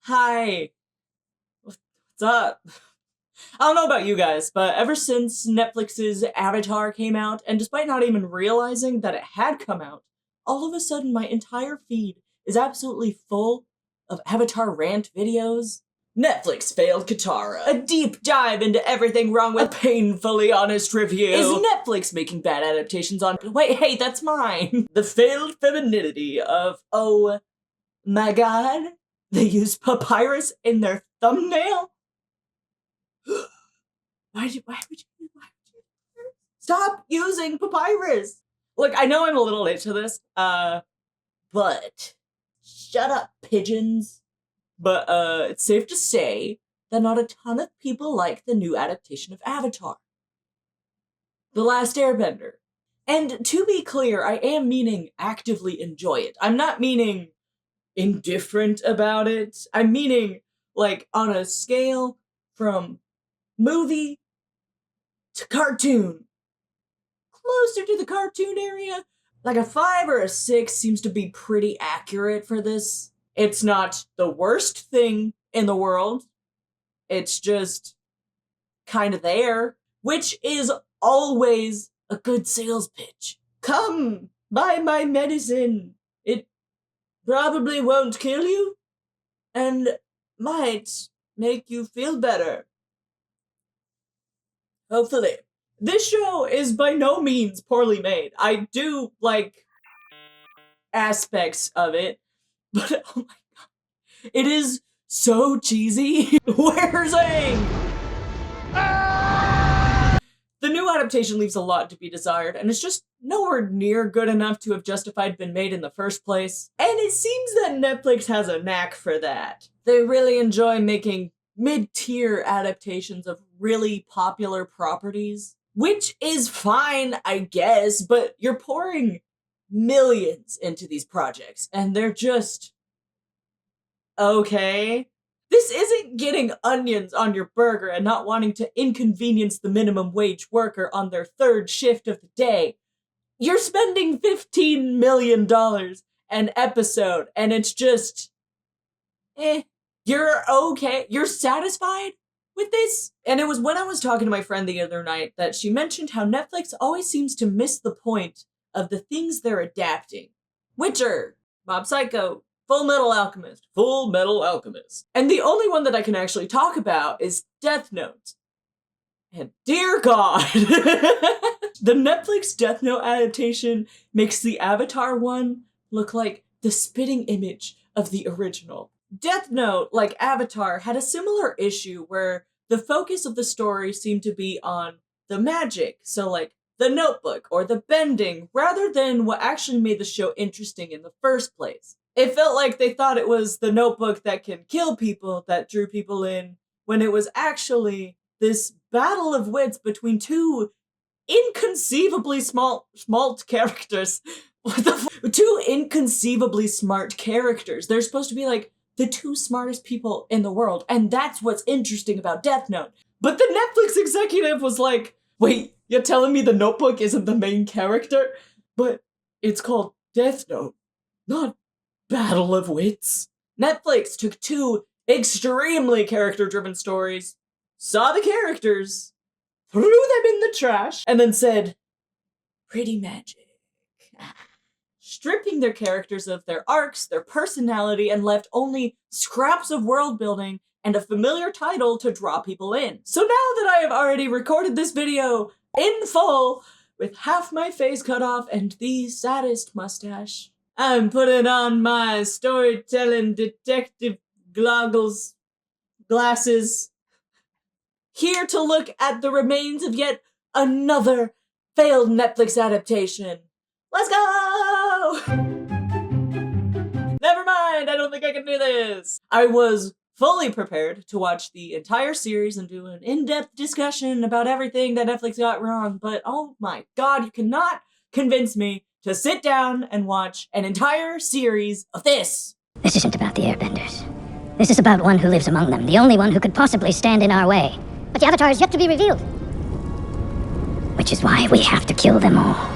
Hi. What's up? I don't know about you guys, but ever since Netflix's Avatar came out, and despite not even realizing that it had come out, all of a sudden my entire feed is absolutely full of Avatar rant videos. Netflix failed Katara. A deep dive into everything wrong with a painfully honest review. Is Netflix making bad adaptations on— Wait, hey, that's mine. The failed femininity of— oh my god, they use papyrus in their thumbnail? Why would you stop using papyrus? Look, I know I'm a little late to this, but shut up, pigeons. But it's safe to say that not a ton of people like the new adaptation of Avatar, The Last Airbender. And to be clear, I am meaning actively enjoy it. I'm not meaning indifferent about it. I'm meaning, like, on a scale from movie to cartoon. Closer to the cartoon area. Like a 5 or a 6 seems to be pretty accurate for this. It's not the worst thing in the world. It's just kind of there, which is always a good sales pitch. Come, buy my medicine. It probably won't kill you and might make you feel better. Hopefully. This show is by no means poorly made. I do like aspects of it, but oh my god, it is so cheesy. Where's Aang? The new adaptation leaves a lot to be desired, and it's just nowhere near good enough to have justified been made in the first place. And it seems that Netflix has a knack for that. They really enjoy making mid-tier adaptations of really popular properties, which is fine, I guess, but you're pouring millions into these projects, and they're just okay. This isn't getting onions on your burger and not wanting to inconvenience the minimum wage worker on their third shift of the day. You're spending $15 million an episode, and it's just, You're okay? You're satisfied with this? And it was when I was talking to my friend the other night that she mentioned how Netflix always seems to miss the point of the things they're adapting. Witcher, Mob Psycho, Full Metal Alchemist. And the only one that I can actually talk about is Death Note. And dear God, the Netflix Death Note adaptation makes the Avatar one look like the spitting image of the original. Death Note, like Avatar, had a similar issue where the focus of the story seemed to be on the magic, so like the notebook or the bending, rather than what actually made the show interesting in the first place. It felt like they thought it was the notebook that can kill people that drew people in, when it was actually this battle of wits between two inconceivably smart characters. Two inconceivably smart characters. They're supposed to be like the two smartest people in the world, and that's what's interesting about Death Note. But the Netflix executive was like, wait, you're telling me the notebook isn't the main character? But it's called Death Note, not Battle of Wits. Netflix took two extremely character-driven stories, saw the characters, threw them in the trash, and then said, pretty magic. Stripping their characters of their arcs, their personality, and left only scraps of world building and a familiar title to draw people in. So now that I have already recorded this video in full, with half my face cut off and the saddest mustache, I'm putting on my storytelling detective glasses, here to look at the remains of yet another failed Netflix adaptation. Let's go! Never mind, I don't think I can do this. I was fully prepared to watch the entire series and do an in-depth discussion about everything that Netflix got wrong, but oh my god, you cannot convince me to sit down and watch an entire series of this. This isn't about the Airbenders. This is about one who lives among them, the only one who could possibly stand in our way. But the Avatar is yet to be revealed. Which is why we have to kill them all.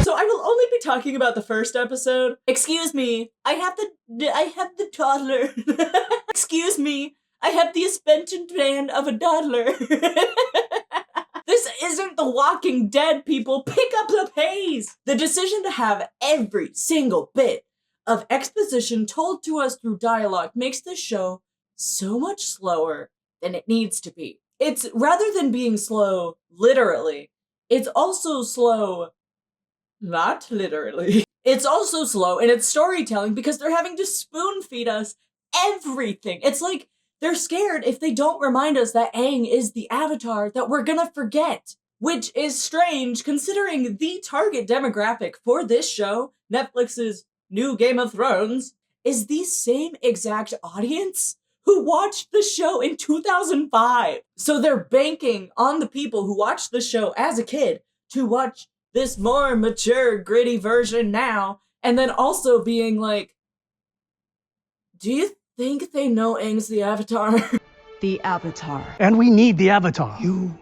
So I will only be talking about the first episode. Excuse me, I have the toddler. Excuse me, I have the suspension band of a toddler. This isn't The Walking Dead, people. Pick up the pace. The decision to have every single bit of exposition told to us through dialogue makes this show so much slower than it needs to be. It's rather than being slow literally, it's also slow not literally. It's also slow in its storytelling because they're having to spoon feed us everything. It's like they're scared if they don't remind us that Aang is the avatar that we're gonna forget. Which is strange considering the target demographic for this show, Netflix's new Game of Thrones, is the same exact audience who watched the show in 2005. So they're banking on the people who watched the show as a kid to watch this more mature, gritty version now, and then also being like, do you think they know Aang's the Avatar? The Avatar. And we need the Avatar. You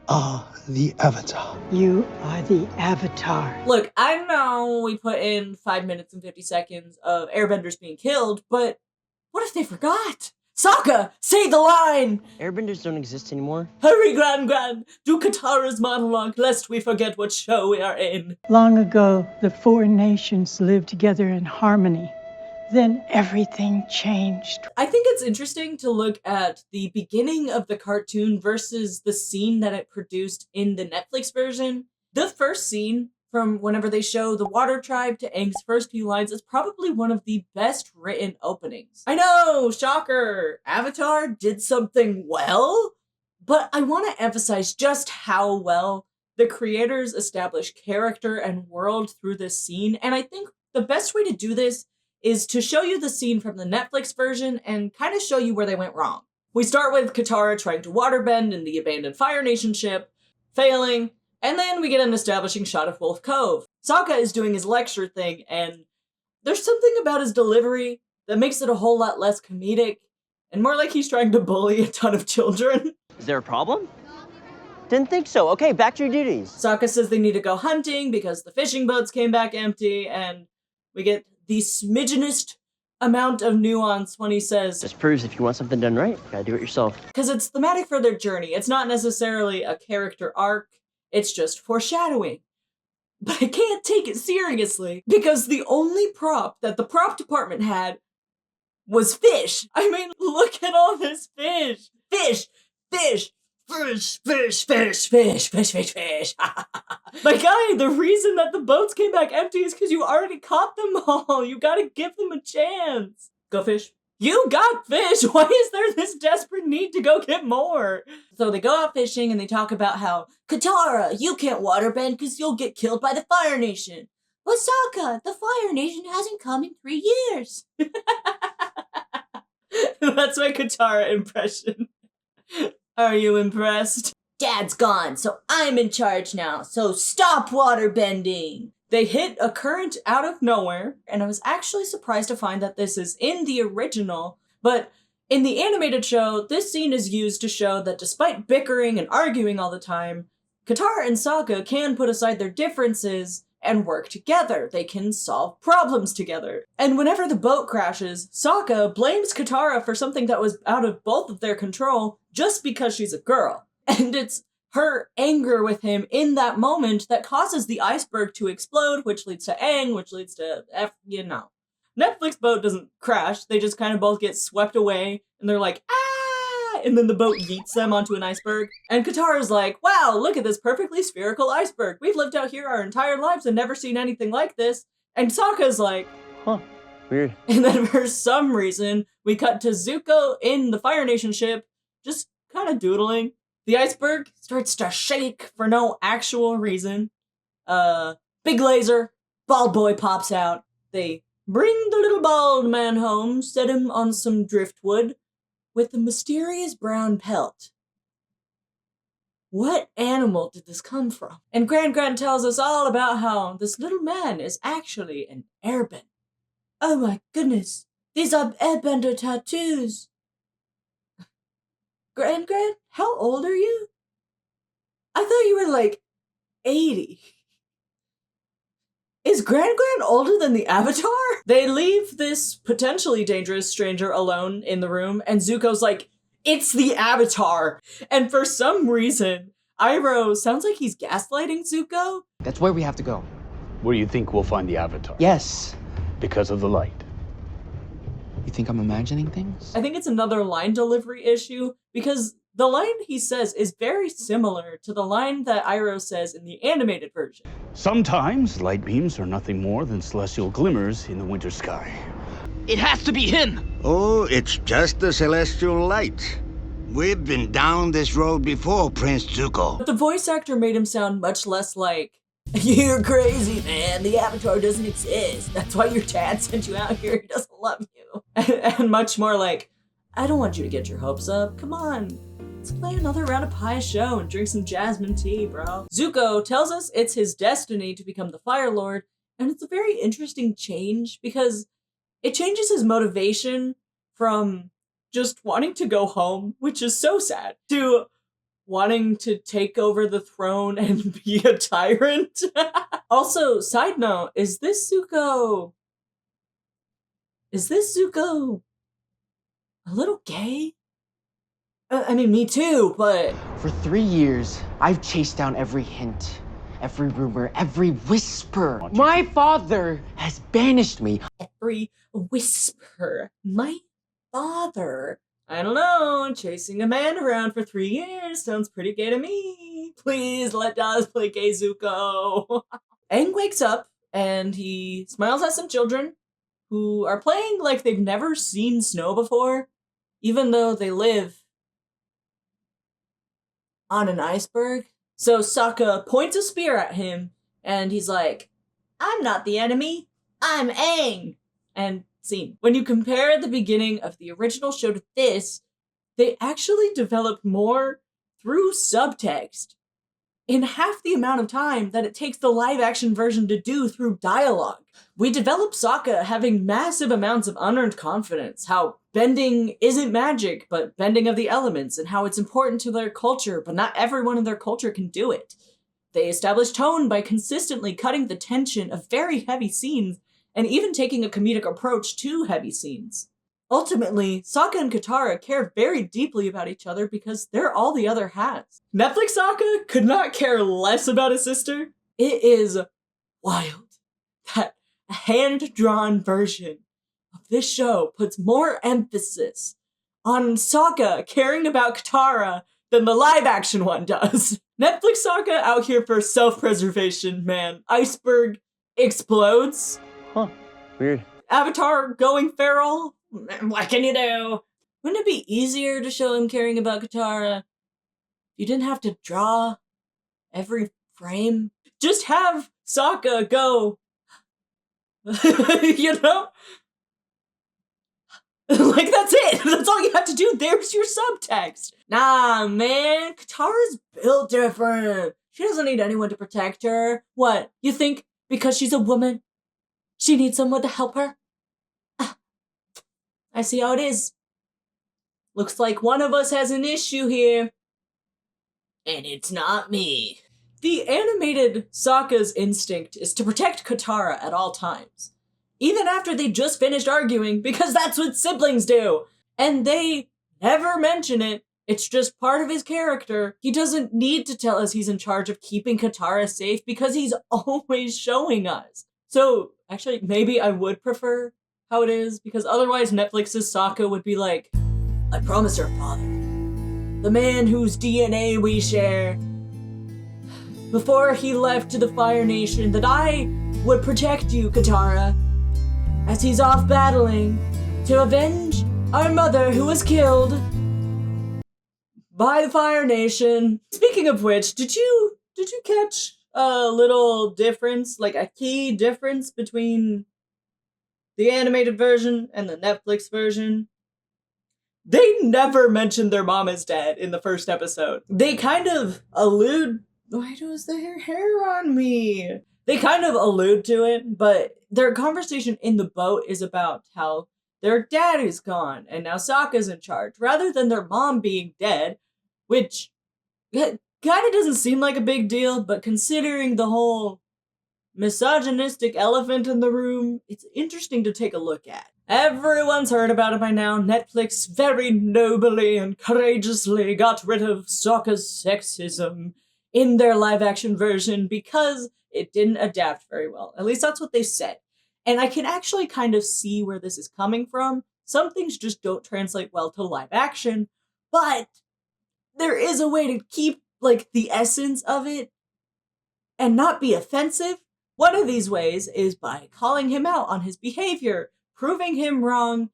are the Avatar. You are the Avatar. Look, I know we put in 5 minutes and 50 seconds of airbenders being killed, but what if they forgot? Sokka, say the line! Airbenders don't exist anymore. Hurry, Gran, do Katara's monologue, lest we forget what show we are in. Long ago, the four nations lived together in harmony. Then everything changed. I think it's interesting to look at the beginning of the cartoon versus the scene that it produced in the Netflix version. The first scene from whenever they show the Water Tribe to Aang's first few lines is probably one of the best written openings. I know, shocker, Avatar did something well, but I want to emphasize just how well the creators establish character and world through this scene, and I think the best way to do this is to show you the scene from the Netflix version and kind of show you where they went wrong. We start with Katara trying to waterbend in the abandoned Fire Nation ship, failing, and then we get an establishing shot of Wolf Cove. Sokka is doing his lecture thing, and there's something about his delivery that makes it a whole lot less comedic, and more like he's trying to bully a ton of children. Is there a problem? Didn't think so. Okay, back to your duties. Sokka says they need to go hunting because the fishing boats came back empty, and we get the smidgenest amount of nuance when he says, This proves if you want something done right, you gotta do it yourself. because it's thematic for their journey. It's not necessarily a character arc, it's just foreshadowing. But I can't take it seriously because the only prop that the prop department had was fish. I mean, look at all this fish. Fish, fish, fish, fish, fish, fish, fish, fish, fish. My guy, the reason that the boats came back empty is because you already caught them all. You gotta give them a chance. Go fish. You got fish! Why is there this desperate need to go get more? So they go out fishing and they talk about how, Katara, you can't waterbend because you'll get killed by the Fire Nation. Well, Sokka, the Fire Nation hasn't come in 3 years. That's my Katara impression. Are you impressed? Dad's gone, so I'm in charge now, so stop waterbending! They hit a current out of nowhere, and I was actually surprised to find that this is in the original, but in the animated show, this scene is used to show that despite bickering and arguing all the time, Katara and Sokka can put aside their differences and work together. They can solve problems together. And whenever the boat crashes, Sokka blames Katara for something that was out of both of their control just because she's a girl. And it's her anger with him in that moment that causes the iceberg to explode, which leads to Aang, which leads to Netflix boat doesn't crash, they just kind of both get swept away, and they're like, ah! And then the boat yeets them onto an iceberg. And Katara's like, wow, look at this perfectly spherical iceberg. We've lived out here our entire lives and never seen anything like this. And Sokka's like, Huh, weird. and then for some reason, we cut to Zuko in the Fire Nation ship, just kind of doodling. The iceberg starts to shake for no actual reason. Big laser, bald boy pops out. They bring the little bald man home, set him on some driftwood with a mysterious brown pelt. What animal did this come from? And Gran tells us all about how this little man is actually an airbender. Oh my goodness, these are airbender tattoos. Gran, how old are you? I thought you were like 80. Is Gran older than the Avatar? They leave this potentially dangerous stranger alone in the room, and Zuko's like, it's the Avatar! And for some reason, Iroh sounds like he's gaslighting Zuko. That's where we have to go. Where you think we'll find the Avatar? Yes. Because of the light. You think I'm imagining things? I think it's another line delivery issue, because the line he says is very similar to the line that Iroh says in the animated version. Sometimes light beams are nothing more than celestial glimmers in the winter sky. It has to be him! Oh, it's just the celestial light. We've been down this road before, Prince Zuko. But the voice actor made him sound much less like, you're crazy, man. The Avatar doesn't exist. That's why your dad sent you out here. He doesn't love you. And much more like, I don't want you to get your hopes up. Come on. Let's play another round of Pie Show and drink some jasmine tea, bro. Zuko tells us it's his destiny to become the Fire Lord, and it's a very interesting change because it changes his motivation from just wanting to go home, which is so sad, to wanting to take over the throne and be a tyrant. Also, side note, is this Zuko a little gay? I mean, me too, but... For 3 years, I've chased down every hint, every rumor, every whisper. My father has banished me. Every whisper. My father. I don't know, chasing a man around for 3 years sounds pretty gay to me. Please let Daz play gay Zuko. Aang wakes up and he smiles at some children who are playing like they've never seen snow before, even though they live on an iceberg. So Sokka points a spear at him and he's like, I'm not the enemy, I'm Aang. And scene. When you compare the beginning of the original show to this, they actually developed more through subtext in half the amount of time that it takes the live action version to do through dialogue. We developed Sokka having massive amounts of unearned confidence, how bending isn't magic, but bending of the elements, and how it's important to their culture, but not everyone in their culture can do it. They established tone by consistently cutting the tension of very heavy scenes and even taking a comedic approach to heavy scenes. Ultimately, Sokka and Katara care very deeply about each other because they're all the other has. Netflix Sokka could not care less about his sister. It is wild that a hand-drawn version of this show puts more emphasis on Sokka caring about Katara than the live-action one does. Netflix Sokka out here for self-preservation, man. Iceberg explodes. Huh. Weird. Avatar going feral? What can you do? Wouldn't it be easier to show him caring about Katara? You didn't have to draw every frame. Just have Sokka go, you know? Like, that's it. That's all you have to do. There's your subtext. Nah, man. Katara's built different. She doesn't need anyone to protect her. What? You think because she's a woman, she needs someone to help her? I see how it is. Looks like one of us has an issue here. And it's not me. The animated Sokka's instinct is to protect Katara at all times. Even after they just finished arguing, because that's what siblings do. And they never mention it. It's just part of his character. He doesn't need to tell us he's in charge of keeping Katara safe because he's always showing us. So, actually, maybe I would prefer how it is, because otherwise Netflix's Sokka would be like, I promised her father, the man whose DNA we share, before he left to the Fire Nation, that I would protect you, Katara, as he's off battling to avenge our mother who was killed by the Fire Nation. Speaking of which, did you catch a little difference, like a key difference between the animated version and the Netflix version? They never mentioned their mom is dead in the first episode. They kind of allude... Why does there hair on me? They kind of allude to it, but their conversation in the boat is about how their dad is gone and now Sokka's in charge, rather than their mom being dead, which kind of doesn't seem like a big deal, but considering the whole misogynistic elephant in the room, it's interesting to take a look at. Everyone's heard about it by now. Netflix very nobly and courageously got rid of sokkas sexism in their live-action version because it didn't adapt very well. At least that's what they said. And I can actually kind of see where this is coming from. Some things just don't translate well to live action, but there is a way to keep, like, the essence of it and not be offensive. One of these ways is by calling him out on his behavior, proving him wrong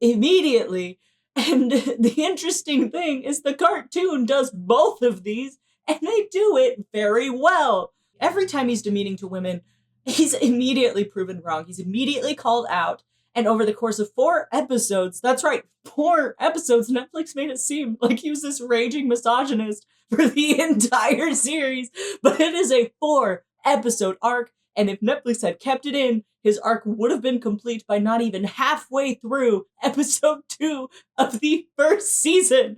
immediately. And the interesting thing is the cartoon does both of these, and they do it very well. Every time he's demeaning to women, he's immediately proven wrong. He's immediately called out. And over the course of 4 episodes, that's right, 4 episodes, Netflix made it seem like he was this raging misogynist for the entire series. But it is a 4-episode arc, and if Netflix had kept it in, his arc would have been complete by not even halfway through episode 2 of the first season.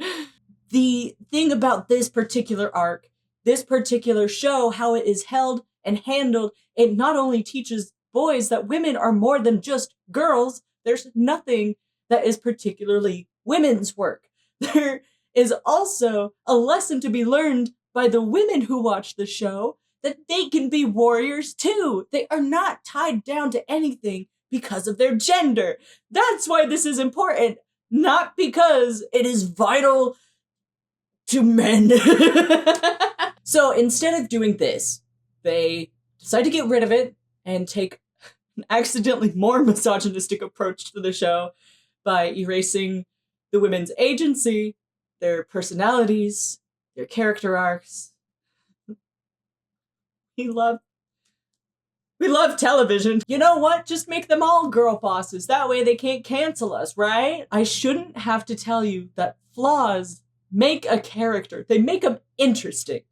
The thing about this particular arc, this particular show, how it is held and handled, it not only teaches boys that women are more than just girls. There's nothing that is particularly women's work. There is also a lesson to be learned by the women who watch the show that they can be warriors too. They are not tied down to anything because of their gender. That's why this is important, not because it is vital to men. So instead of doing this, they decide to get rid of it and take an accidentally more misogynistic approach to the show by erasing the women's agency, their personalities, their character arcs. We love television. You know what? Just make them all girl bosses. That way they can't cancel us, right? I shouldn't have to tell you that flaws make a character. They make them interesting.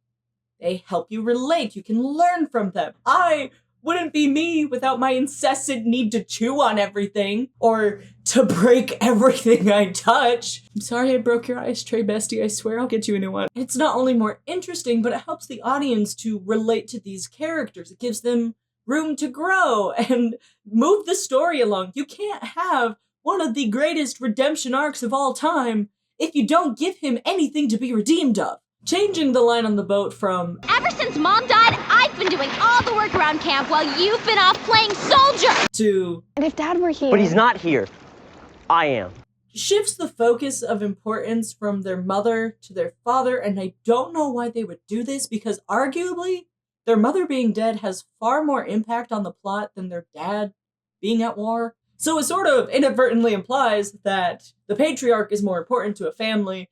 They help you relate. You can learn from them. I wouldn't be me without my incessant need to chew on everything or to break everything I touch. I'm sorry I broke your ice tray, bestie. I swear I'll get you a new one. It's not only more interesting, but it helps the audience to relate to these characters. It gives them room to grow and move the story along. You can't have one of the greatest redemption arcs of all time if you don't give him anything to be redeemed of. Changing the line on the boat from "Ever since Mom died, I've been doing all the work around camp while you've been off playing soldier!" to And if Dad were here... But he's not here. I am. shifts the focus of importance from their mother to their father, and I don't know why they would do this, because arguably their mother being dead has far more impact on the plot than their dad being at war. So it sort of inadvertently implies that the patriarch is more important to a family,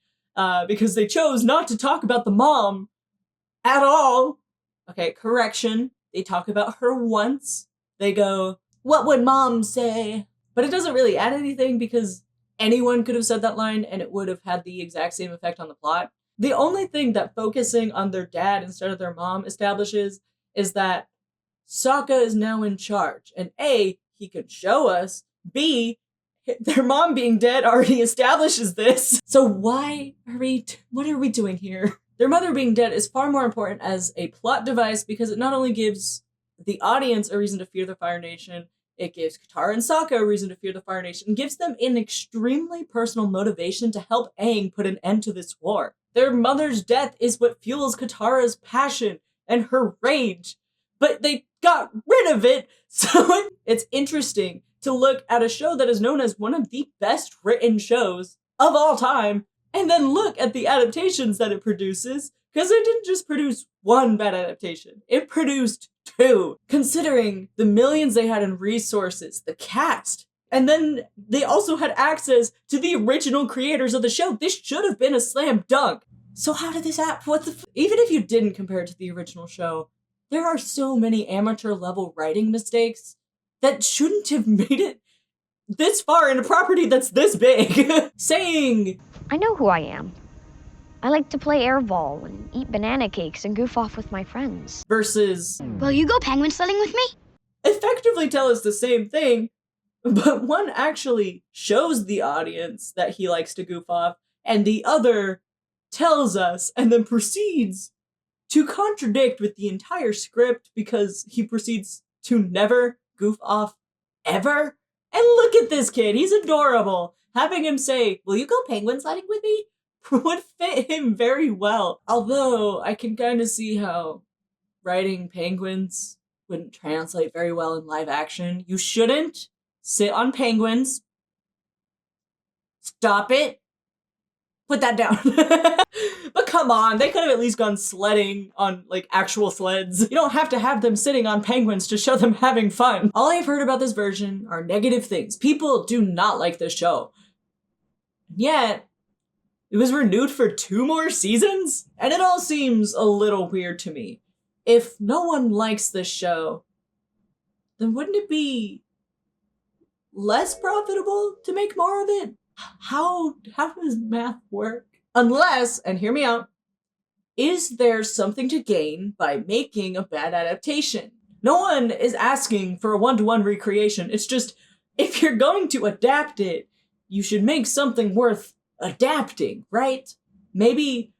because they chose not to talk about the mom at all. Okay, correction. They talk about her once. They go, "What would Mom say?" But it doesn't really add anything because anyone could have said that line and it would have had the exact same effect on the plot. The only thing that focusing on their dad instead of their mom establishes is that Sokka is now in charge. And A, he can show us. B, their mom being dead already establishes this. So what are we doing here? Their mother being dead is far more important as a plot device because it not only gives the audience a reason to fear the Fire Nation, it gives Katara and Sokka a reason to fear the Fire Nation, and gives them an extremely personal motivation to help Aang put an end to this war. Their mother's death is what fuels Katara's passion and her rage, but they got rid of it, so it's interesting to look at a show that is known as one of the best written shows of all time, and then look at the adaptations that it produces, because it didn't just produce one bad adaptation, it produced 2. Considering the millions they had in resources, the cast, and then they also had access to the original creators of the show, this should have been a slam dunk. So how did this happen? Even if you didn't compare it to the original show, there are so many amateur level writing mistakes that shouldn't have made it this far in a property that's this big. Saying, I know who I am. I like to play airball and eat banana cakes and goof off with my friends. Versus, Will you go penguin sledding with me? effectively tell us the same thing, but one actually shows the audience that he likes to goof off, and the other tells us and then proceeds to contradict with the entire script because he proceeds to never goof off ever. And look at this kid, he's adorable. Having him say, "Will you go penguin sliding with me?" would fit him very well. Although I can kind of see how writing penguins wouldn't translate very well in live action. You shouldn't sit on penguins. Stop it. Put that down. But come on, they could have at least gone sledding on like actual sleds. You don't have to have them sitting on penguins to show them having fun. All I've heard about this version are negative things. People do not like this show. Yet, it was renewed for 2 more seasons? And it all seems a little weird to me. If no one likes this show, then wouldn't it be less profitable to make more of it? How does math work? Unless, and hear me out, is there something to gain by making a bad adaptation? No one is asking for a one-to-one recreation. It's just, if you're going to adapt it, you should make something worth adapting, right? Maybe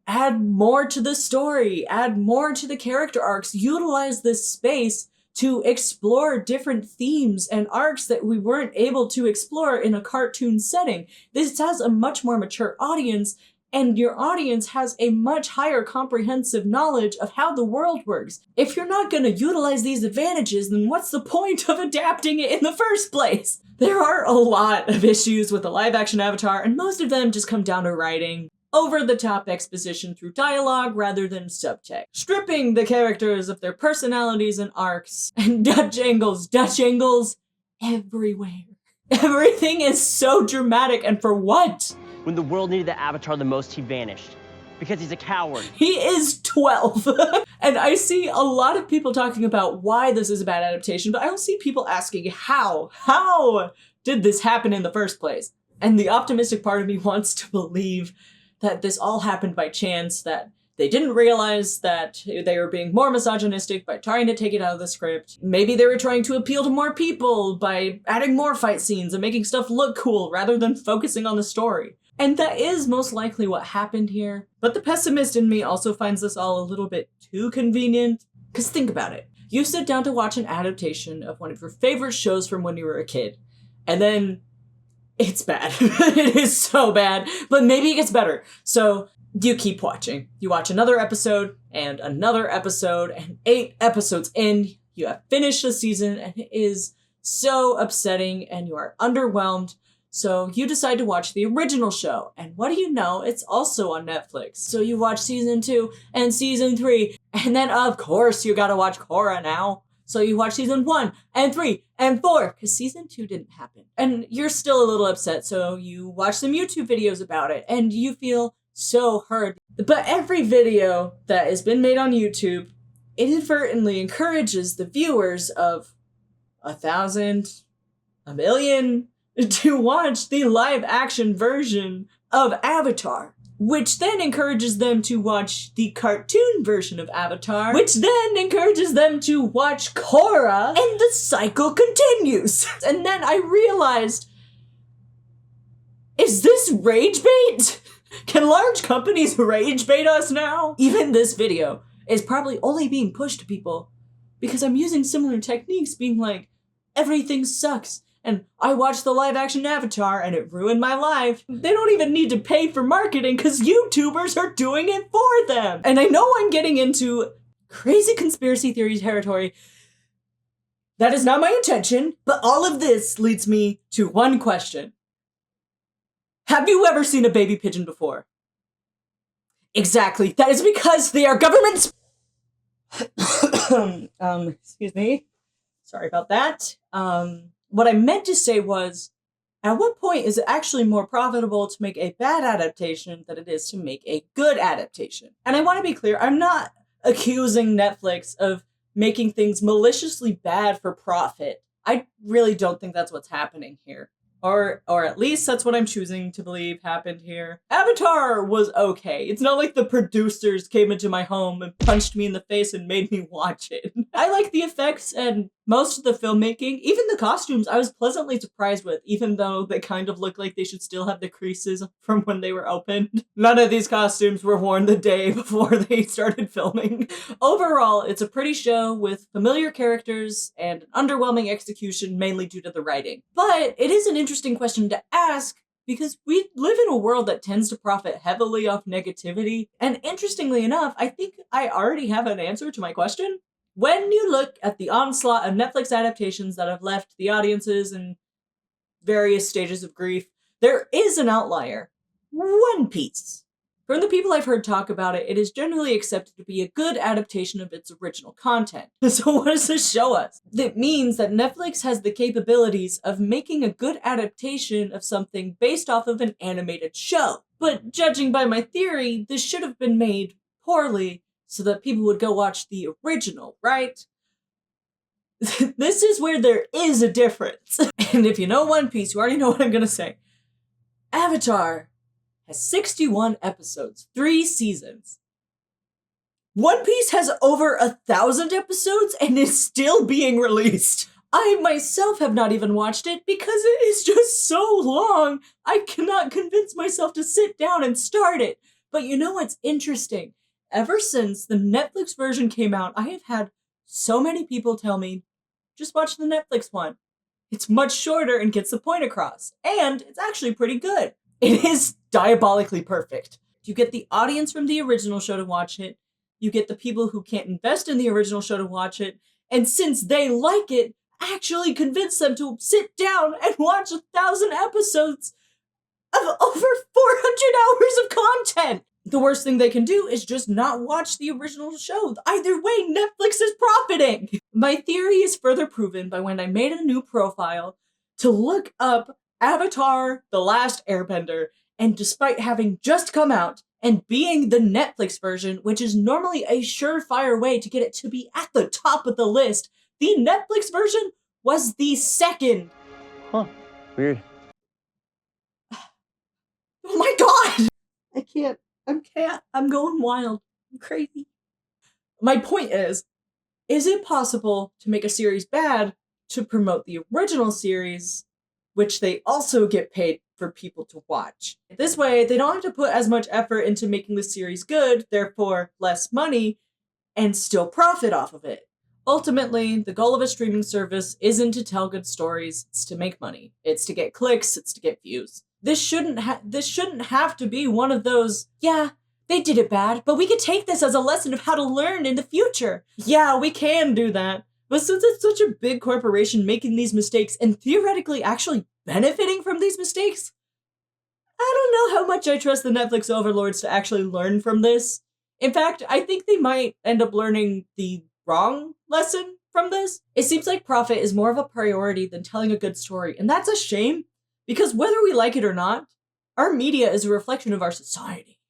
add more to the story, add more to the character arcs, utilize this space to explore different themes and arcs that we weren't able to explore in a cartoon setting. This has a much more mature audience, and your audience has a much higher comprehensive knowledge of how the world works. If you're not going to utilize these advantages, then what's the point of adapting it in the first place? There are a lot of issues with the live-action Avatar, and most of them just come down to writing. Over-the-top exposition through dialogue rather than subtext. Stripping the characters of their personalities and arcs, and Dutch angles everywhere. Everything is so dramatic, and for what? When the world needed the Avatar the most, he vanished. Because he's a coward. He is 12. And I see a lot of people talking about why this is a bad adaptation, but I don't see people asking how. How did this happen in the first place? And the optimistic part of me wants to believe that this all happened by chance, that they didn't realize that they were being more misogynistic by trying to take it out of the script. Maybe they were trying to appeal to more people by adding more fight scenes and making stuff look cool rather than focusing on the story. And that is most likely what happened here. But the pessimist in me also finds this all a little bit too convenient. Because think about it. You sit down to watch an adaptation of one of your favorite shows from when you were a kid, and then it's bad. It is so bad, but maybe it gets better. So you keep watching. You watch another episode, and 8 episodes in, you have finished the season, and it is so upsetting, and you are underwhelmed. So you decide to watch the original show, and what do you know? It's also on Netflix. So you watch season 2 and season 3, and then of course you gotta watch Korra now. So you watch season 1 and 3 and 4, because season 2 didn't happen. And you're still a little upset, so you watch some YouTube videos about it, and you feel so hurt. But every video that has been made on YouTube inadvertently encourages the viewers of 1,000, 1,000,000, to watch the live-action version of Avatar, which then encourages them to watch the cartoon version of Avatar, which then encourages them to watch Korra, and the cycle continues. And then I realized, is this rage bait? Can large companies rage bait us now? Even this video is probably only being pushed to people because I'm using similar techniques, being like, everything sucks, and I watched the live-action Avatar, and it ruined my life. They don't even need to pay for marketing, because YouTubers are doing it for them! And I know I'm getting into crazy conspiracy theory territory. That is not my intention, but all of this leads me to one question. Have you ever seen a baby pigeon before? Exactly. That is because they are governments. Excuse me. Sorry about that. What I meant to say was, at what point is it actually more profitable to make a bad adaptation than it is to make a good adaptation? And I want to be clear, I'm not accusing Netflix of making things maliciously bad for profit. I really don't think that's what's happening here. Or at least that's what I'm choosing to believe happened here. Avatar was okay. It's not like the producers came into my home and punched me in the face and made me watch it. I like the effects, and Most of the filmmaking, even the costumes, I was pleasantly surprised with, even though they kind of look like they should still have the creases from when they were opened. None of these costumes were worn the day before they started filming. Overall, it's a pretty show with familiar characters and an underwhelming execution, mainly due to the writing. But it is an interesting question to ask, because we live in a world that tends to profit heavily off negativity. And interestingly enough, I think I already have an answer to my question. When you look at the onslaught of Netflix adaptations that have left the audiences in various stages of grief, there is an outlier. One Piece. From the people I've heard talk about it, it is generally accepted to be a good adaptation of its original content. So what does this show us? It means that Netflix has the capabilities of making a good adaptation of something based off of an animated show. But judging by my theory, this should have been made poorly so that people would go watch the original, right? This is where there is a difference. And if you know One Piece, you already know what I'm gonna say. Avatar has 61 episodes, 3 seasons. One Piece has over 1,000 episodes and is still being released. I myself have not even watched it because it is just so long. I cannot convince myself to sit down and start it. But you know what's interesting? Ever since the Netflix version came out, I have had so many people tell me, just watch the Netflix one. It's much shorter and gets the point across. And it's actually pretty good. It is diabolically perfect. You get the audience from the original show to watch it. You get the people who can't invest in the original show to watch it. And since they like it, actually convince them to sit down and watch 1,000 episodes of over 400 hours of content. The worst thing they can do is just not watch the original show. Either way, Netflix is profiting. My theory is further proven by when I made a new profile to look up Avatar: The Last Airbender, and despite having just come out and being the Netflix version, which is normally a surefire way to get it to be at the top of the list, the Netflix version was the second. Huh. Weird. Oh my god! I can't. I'm going wild. I'm crazy. My point is it possible to make a series bad to promote the original series, which they also get paid for people to watch? This way, they don't have to put as much effort into making the series good, therefore less money, and still profit off of it. Ultimately, the goal of a streaming service isn't to tell good stories, it's to make money. It's to get clicks, it's to get views. This shouldn't have to be one of those, yeah, they did it bad, but we could take this as a lesson of how to learn in the future. Yeah, we can do that. But since it's such a big corporation making these mistakes and theoretically actually benefiting from these mistakes, I don't know how much I trust the Netflix overlords to actually learn from this. In fact, I think they might end up learning the wrong lesson from this. It seems like profit is more of a priority than telling a good story, and that's a shame, because whether we like it or not, our media is a reflection of our society.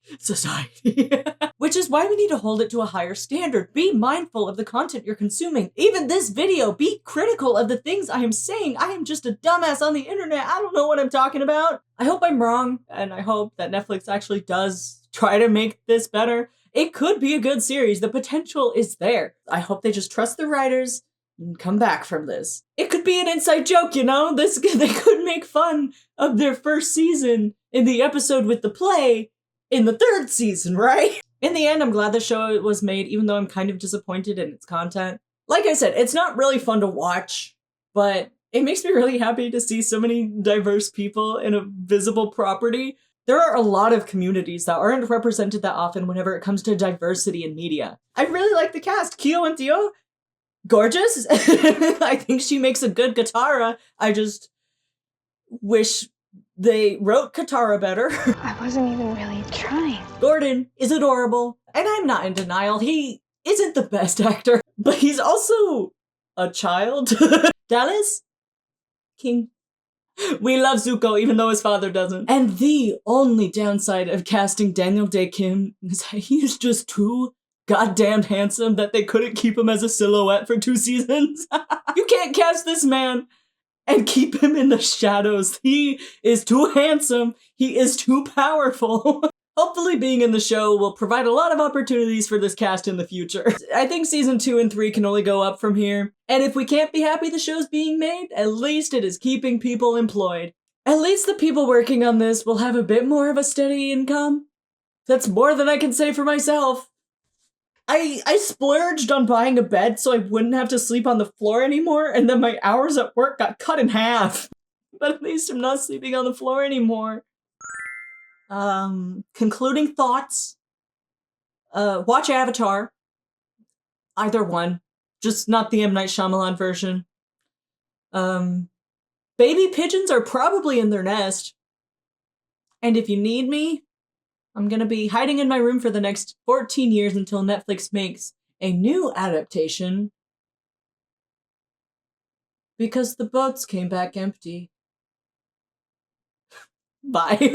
Which is why we need to hold it to a higher standard. Be mindful of the content you're consuming. Even this video, be critical of the things I am saying. I am just a dumbass on the internet. I don't know what I'm talking about. I hope I'm wrong, and I hope that Netflix actually does try to make this better. It could be a good series. The potential is there. I hope they just trust the writers and come back from this. It could be an inside joke, you know? They could make fun of their first season in the episode with the play in the 3rd season, right? In the end, I'm glad the show was made, even though I'm kind of disappointed in its content. Like I said, it's not really fun to watch, but it makes me really happy to see so many diverse people in a visible property. There are a lot of communities that aren't represented that often whenever it comes to diversity in media. I really like the cast. Kyo and Theo, gorgeous. I think she makes a good Katara. I just wish they wrote Katara better. I wasn't even really trying. Gordon is adorable, and I'm not in denial. He isn't the best actor, but he's also a child. Dallas? King. We love Zuko, even though his father doesn't. And the only downside of casting Daniel Day Kim is that he is just too goddamn handsome that they couldn't keep him as a silhouette for 2 seasons. You can't cast this man and keep him in the shadows. He is too handsome. He is too powerful. Hopefully being in the show will provide a lot of opportunities for this cast in the future. I think season 2 and 3 can only go up from here. And if we can't be happy the show's being made, at least it is keeping people employed. At least the people working on this will have a bit more of a steady income. That's more than I can say for myself. I splurged on buying a bed so I wouldn't have to sleep on the floor anymore, and then my hours at work got cut in half. But at least I'm not sleeping on the floor anymore. Concluding thoughts. Watch Avatar. Either one. Just not the M. Night Shyamalan version. Baby pigeons are probably in their nest. And if you need me, I'm gonna be hiding in my room for the next 14 years until Netflix makes a new adaptation. Because the boats came back empty. Bye.